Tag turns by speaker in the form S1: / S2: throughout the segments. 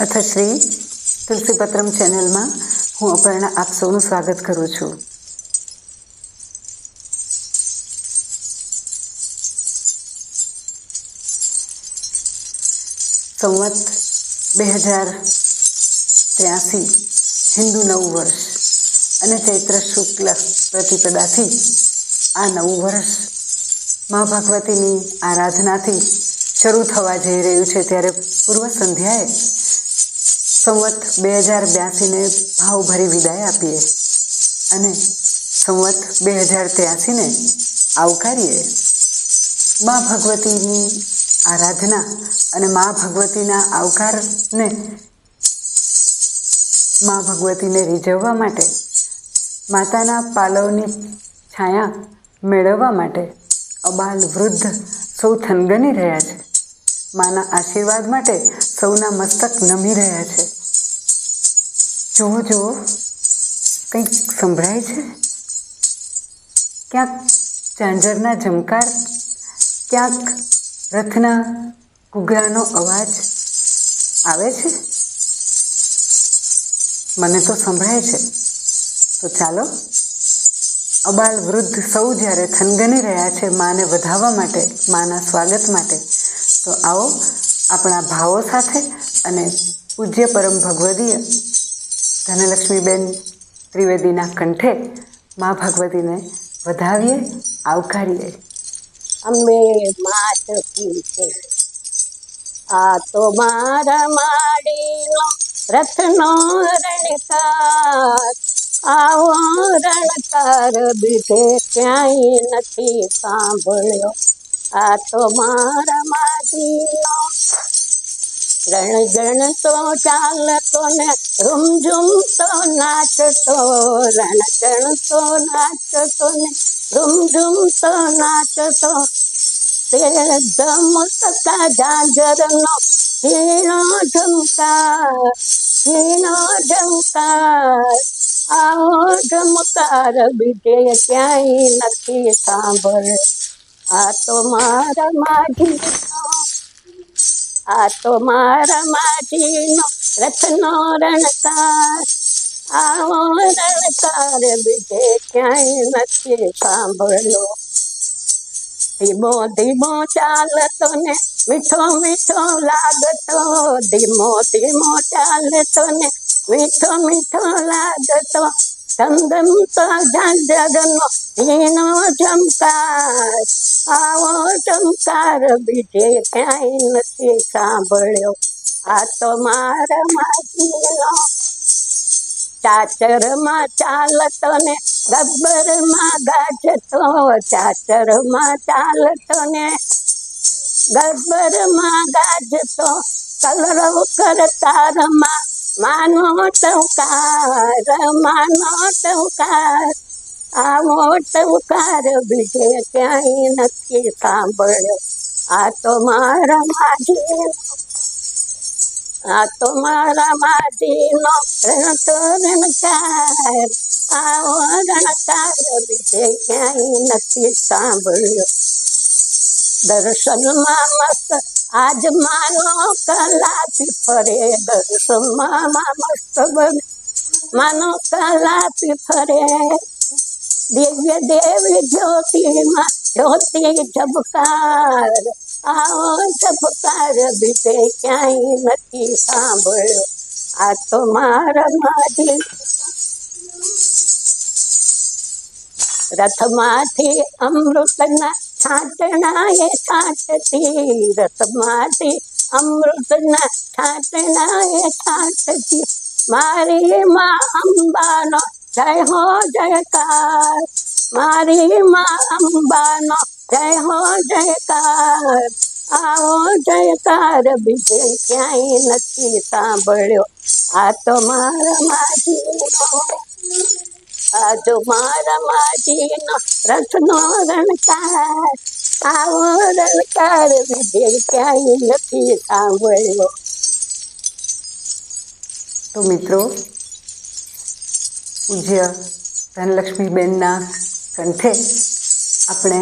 S1: અથશ્રી તુલસીપત્રમ ચેનલમાં હું અપર્ણા આપ સૌનું સ્વાગત કરું છું. સંવત 2083 હિન્દુ નવું વર્ષ અને ચૈત્ર શુક્લ પ્રતિપદાથી આ નવું વર્ષ મા ભગવતીની આરાધનાથી શરૂ થવા જઈ રહ્યું છે. ત્યારે પૂર્વ સંધ્યાએ સંવત 2082ને ભાવભરી વિદાય આપીએ અને સંવત 2083ને આવકારીએ. મા ભગવતીની આરાધના અને મા ભગવતીના આવકારને મા ભગવતીને રીઝવવા માટે, માતાના પાલવની છાયા મેળવવા માટે અબાલ વૃદ્ધ સૌ થનગની રહ્યા છે. માના આશીર્વાદ માટે સૌના મસ્તક નમી રહ્યા છે. જુઓ જુઓ, કંઈક સંભળાય છે. ક્યાંક ઝાંઝરના ઝમકાર, ક્યાંક રથના ઘૂઘરાનો અવાજ આવે છે. મને તો સંભળાય છે. તો ચાલો, અબાલ વૃદ્ધ સૌ જ્યારે થનગની રહ્યા છે માને વધાવવા માટે, માના સ્વાગત માટે, તો આવો આપણા ભાવો સાથે અને પૂજ્ય પરમ ભગવદીય ધનલક્ષ્મીબેન ત્રિવેદીના કંઠે મા ભગવતીને વધાવીએ, આવકારીએ.
S2: અમે માત છે આ તો મારા માડીનો રથનો રણકાર, આવો રણકાર બીજે ક્યાંય નથી સાંભળ્યો. આ તો મારા માડીનો રણ તો ચાલતો ને રૂમઝુમ તો નાચતો, રણ તો નાચતો ને રૂમઝુમ તો નાચતો. તે ધમકતા ઝાંઝરનો ઝીણો ઝમકાર, ઝીણો ઝમકાર, આવો ઝમકાર બીજે ક્યાંય નથી સાંભળ્યો. આ તો મારા માઢીનો, આ તો મારા માઢીનો રથનો રણકાર, આવો રણકાર બીજે ક્યાંય નથી સાંભળ્યો. ધીમો ધીમો ચાલતો ને મીઠો મીઠો લાગતો, ધીમો ધીમો ચાલતો ને મીઠો મીઠો લાગતો. ધમધમતો ઝાંઝરનો ઝીણો ઝમકાર, આવો ઝમકાર બીજે ક્યાંય નથી સાંભળ્યો. આ તો મારા માજીનો ચાચરમાં ચાલતો ને ગબ્બરમાં ગાજતો, ચાચરમાં ચાલતો ને ગબ્બરમાં ગાજતો. કલરવ કરતા રમા માનો ટંકાર, માનો ટંકાર, આવો ટંકાર બીજે ક્યાંય નથી સાંભળ્યો. આ તો મારા માજીનો, આ તો મારા માજીનો રણ તો રણકાર, આવો રણકાર બીજે ક્યાંય નથી સાંભળ્યો. દર્શનમાં મસ્ત આજ માનો કલાપી ફરે, દર્શનમાં મસ્ત માનો કલાપી ફરે. દિવ્ય દેવી જ્યોતિમાં જ્યોતિ ઝબકાર, આવો ઝબકાર બીજે ક્યાંય નથી સાંભળ્યો. આ તો મારા માજી રથમાંથી અમૃતના છાંટણા એ છાંટતી, રથમાંથી અમૃતના છાંટણા એ છાંટતી. મારી માં અંબાનો જય હો જયકાર, મારી માં અંબાનો જય હો જયકાર, આવો જયકાર બીજે ક્યાંય નથી સાંભળ્યો. આ તો મારા માજીનો, આ તો મારા માજીનો રથનો રણકાર, આવો રણકાર બીજે ક્યાંય નથી સાંભળ્યો.
S1: તો મિત્રો, પૂજ્ય ધનલક્ષ્મીબેનના કંઠે આપણે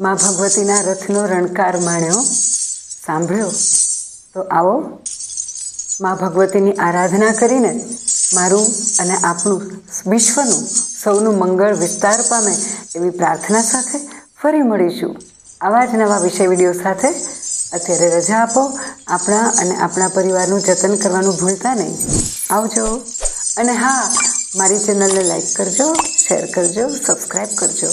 S1: મા ભગવતીના રથનો રણકાર માણ્યો, સાંભળ્યો. તો આવો મા ભગવતીની આરાધના કરીને મારું અને આપણું વિશ્વનું સૌનું મંગળ વિસ્તાર પામે એવી પ્રાર્થના સાથે ફરી મળીશું આવા જ નવા વિષય વિડીયો સાથે. અત્યારે રજા આપો. આપણા અને આપણા પરિવારનું જતન કરવાનું ભૂલતા નહીં. આવજો. અને હા, મારી ચેનલને લાઈક કરજો, શેર કરજો, સબસ્ક્રાઈબ કરજો.